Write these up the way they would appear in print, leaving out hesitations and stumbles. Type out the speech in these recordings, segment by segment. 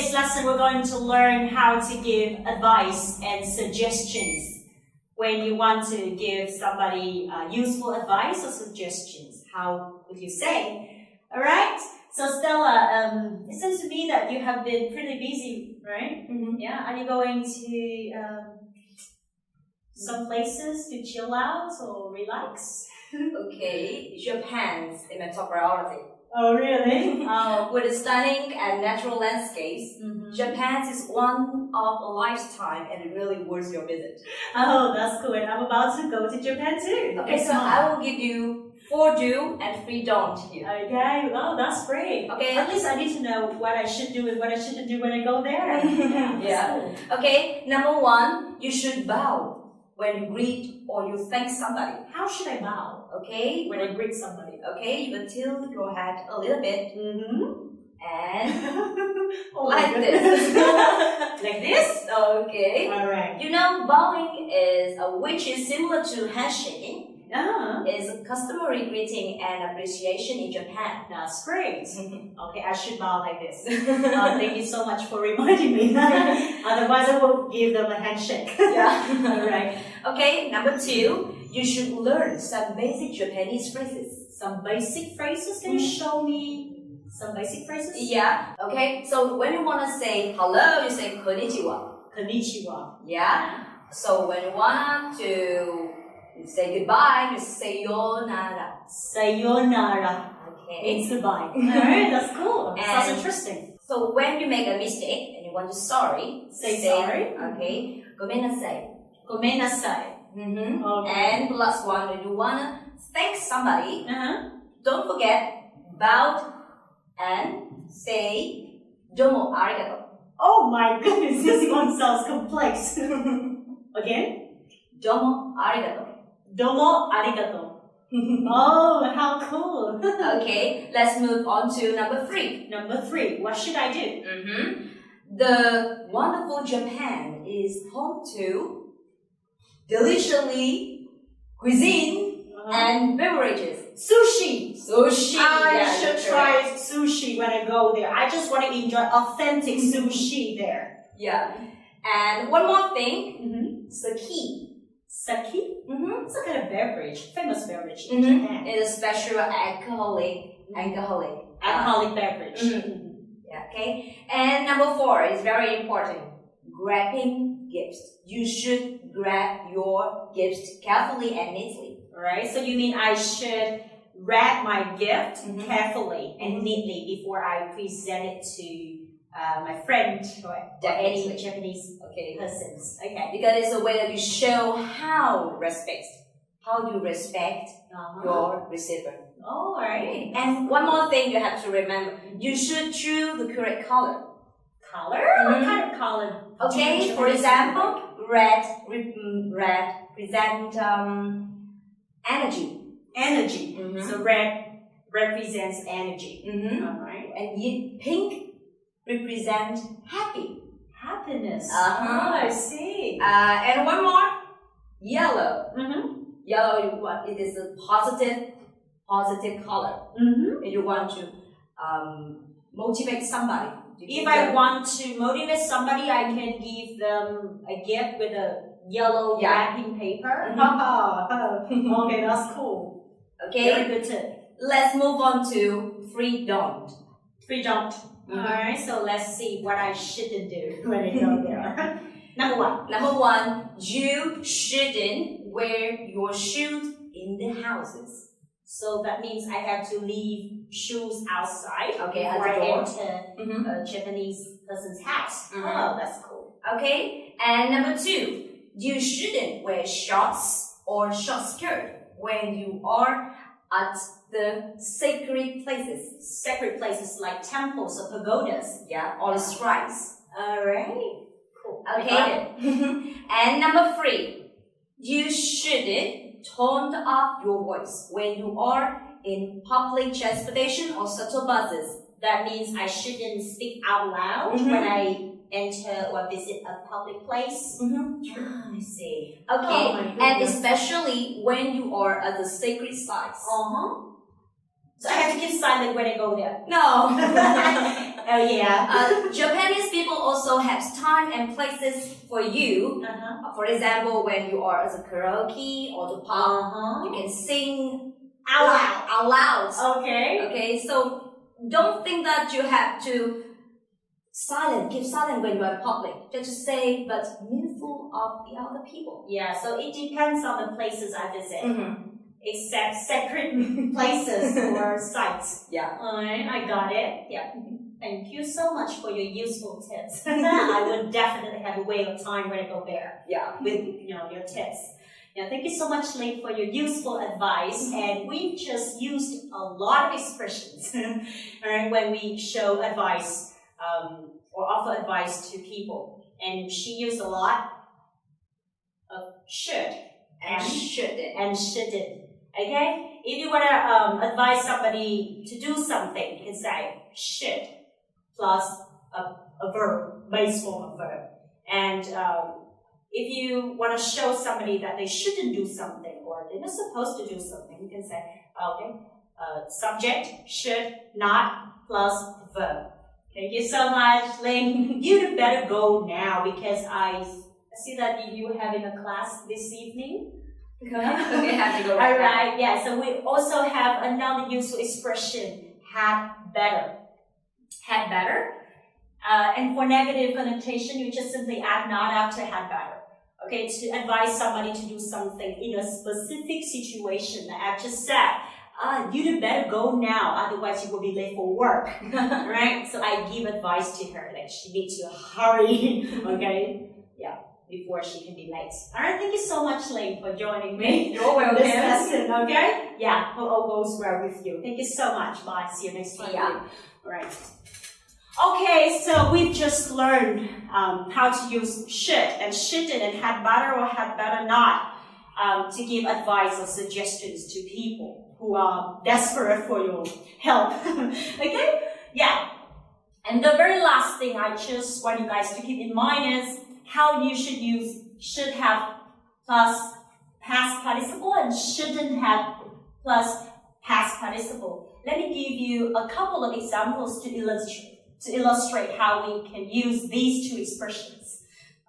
today's lesson, we're going to learn how to give advice and suggestions. When you want to give somebody useful advice or suggestions, how would you say? All right. So Stella, it seems to me that you have been pretty busy, right? Mm-hmm. Yeah. Are you going to some places to chill out or relax? Okay, Japan's in my top priority. Oh, really? Oh. With the stunning and natural landscapes, Mm-hmm. Japan is one of a lifetime and really worth your visit. Oh, that's cool. And I'm about to go to Japan too. Okay, so I will give you 4 do and 3 don't here. Okay, oh, that's great. Okay. At least I need to know what I should do and what I shouldn't do when I go there. Yeah. That's cool. Okay, number 1, you should bow when you greet or you thank somebody. How should I bow Okay, when I greet somebody? okay, you will tilt your head a little bit Mm-hmm. and Oh, like this. Like this? Okay. Alright. You know, bowing is which is similar to handshaking. Ah, Is a customary greeting and appreciation in Japan. that's great. Okay, I should bow like this. Thank you so much for reminding me. Otherwise, I will give them a handshake. Yeah. Alright. Okay, number 2, you should learn some basic Japanese phrases. Some basic phrases. Can you show me some basic phrases? Yeah. Okay, so when you want to say hello, you say konnichiwa. Konnichiwa. Yeah. So when you want to say goodbye, you say sayonara. Sayonara. Okay. It's goodbye. Alright, that's cool. And- Sounds interesting. So when you make a mistake and you want to sorry, Say sorry. Okay. Gomennasai. Gomenasai. Mm-hmm. Okay. And the last one, when you wanna thank somebody, Uh-huh. don't forget bow and say domo arigato. Oh my goodness, this one sounds complex. Again? Domo arigato. Domo arigato. Oh, how cool. Okay, let's move on to number 3. Number 3, what should I do? Mm-hmm. The wonderful Japan is home to deliciously cuisine and beverages. Sushi. Sushi. I yeah, should that's try correct. sushi when I go there. I just want to enjoy authentic sushi there. Yeah. And one more thing, Mm-hmm. sake. Sake? Mm-hmm. It's a kind of beverage, famous beverage in Mm-hmm. Japan. It is a special alcoholic beverage. Mhm. Yeah, okay. And number 4 is very important. Grabbing gifts. You should grab your gifts carefully and neatly. Alright, so you mean I should wrap my gift Mhm. carefully and Mhm. neatly before I present it to my friend or any Definitely. Japanese Okay. persons. Okay. Because it's a way that you show how you respect your receiver. Oh, alright. And one more thing you have to remember. You should choose the correct color. Color? What Mhm. kind of color? Okay, for example, red represent energy. Energy. Mhm. So red represents energy. Mm-hmm. Alright. And pink represent happy. Happiness. Uh-huh. Oh, I see. And one more, yellow. Mm-hmm. Yellow, it is a positive color. Mm-hmm. And you want to motivate somebody. If I want to motivate somebody, I can give them a gift with a yellow Yeah. wrapping paper. Mhm. Okay, that's cool. Okay, Very good tip. let's move on to 3 don't. 3 don't. Mhm. Alright, so let's see what I shouldn't do when I go there. Number 1. Number 1, you shouldn't wear your shoes in the houses. So that means I have to leave shoes outside Okay, at before the I door. enter Mhm. a Japanese person's house. Mhm. Oh, that's cool. Okay, and number 2, you shouldn't wear shorts or short skirt when you are at the sacred places. Sacred places like temples or pagodas. Yeah, or the shrines. Alright. Cool. I got it. Okay. And number 3, you shouldn't tone up your voice when you are in public transportation or shuttle buses. That means I shouldn't speak out loud Mhm. when I enter or visit a public place. Mm-hmm. I see. Okay, Oh my and goodness. especially when you are at the sacred sites. Uh-huh. So I have to keep silent when I go there. No. Oh yeah. Japanese people also have time and places for you. For example, when you are at the karaoke or the pub, you can sing out loud. Okay. Okay, so don't think that you have to keep silent when you are in public. Just say, but mindful of the other people. Yeah, so it depends on the places I visit. Except sacred places or sites. Yeah. Alright, I got it. Yeah. Thank you so much for your useful tips. I would definitely have a way of time when I go there. Yeah. With your tips. Yeah, thank you so much, Ling, for your useful advice. And we've just used a lot of expressions alright, when we show advice or offer advice to people. And she used a lot of should And shouldn't. and shouldn't. Okay? If you want to advise somebody to do something, you can say should plus a verb, base form of verb. And if you want to show somebody that they shouldn't do something or they're not supposed to do something, you can say, okay, subject, should, not, plus verb. Thank you so much, Ling. You'd better go now because I see that you having a class this evening. Okay, have to go right now. Alright, yeah, so we also have another useful expression, had better. Had better? And for negative connotation, you just simply add not after had better. Okay, to advise somebody to do something in a specific situation that I just said, you'd better go now, otherwise you will be late for work. Right? So I give advice to her that she needs to hurry. Okay? Yeah. Before she can be late. Alright, thank you so much, Ling, for joining me. You're welcome. This lesson, okay? Yeah, hope all goes well with you. Thank you so much. Bye. See you next time. Yeah. Alright. Okay, so we've just learned how to use should and shouldn't and had better or had better not to give advice or suggestions to people who are desperate for your help. Okay? Yeah. And the very last thing I just want you guys to keep in mind is how you should use should have plus past participle and shouldn't have plus past participle. Let me give you a couple of examples to illustrate how we can use these two expressions.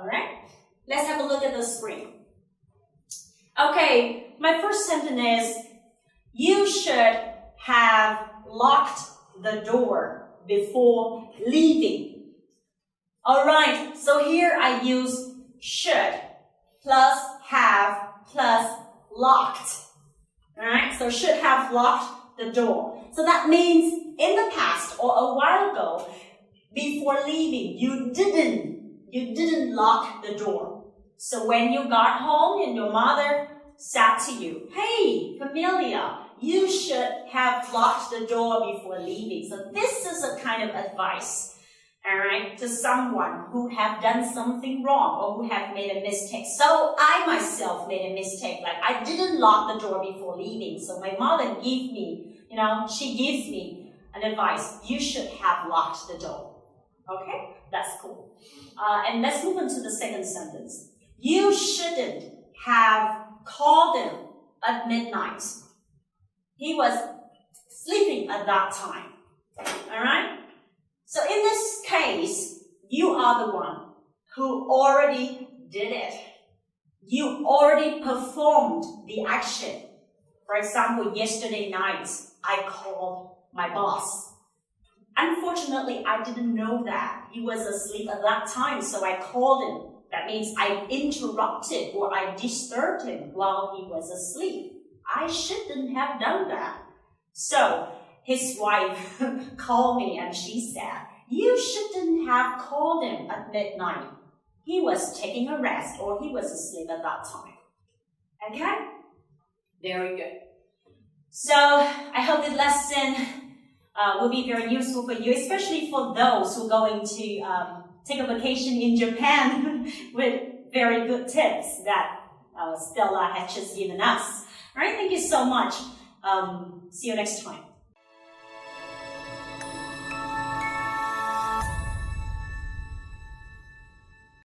Alright? Let's have a look at the screen. Okay, my first sentence is, you should have locked the door before leaving. Alright, so here I use should plus have plus locked. Alright, so should have locked the door. So that means in the past or a while ago, before leaving, you didn't lock the door. So when you got home and your mother said to you, hey, Camelia, you should have locked the door before leaving. So this is a kind of advice. Alright, to someone who have done something wrong or who have made a mistake. So I myself made a mistake, like I didn't lock the door before leaving. So my mother she gives me an advice, you should have locked the door. Okay, that's cool. And let's move on to the second sentence. You shouldn't have called him at midnight. He was sleeping at that time. Alright? So in this case, you are the one who already did it. You already performed the action. For example, yesterday night, I called my boss. Unfortunately, I didn't know that he was asleep at that time, so I called him. That means I interrupted or I disturbed him while he was asleep. I shouldn't have done that. So his wife called me and she said, you shouldn't have called him at midnight. He was taking a rest or he was asleep at that time. Okay? Very good. So I hope the lesson will be very useful for you, especially for those who are going to take a vacation in Japan with very good tips that Stella had just given us. All right, thank you so much. See you next time.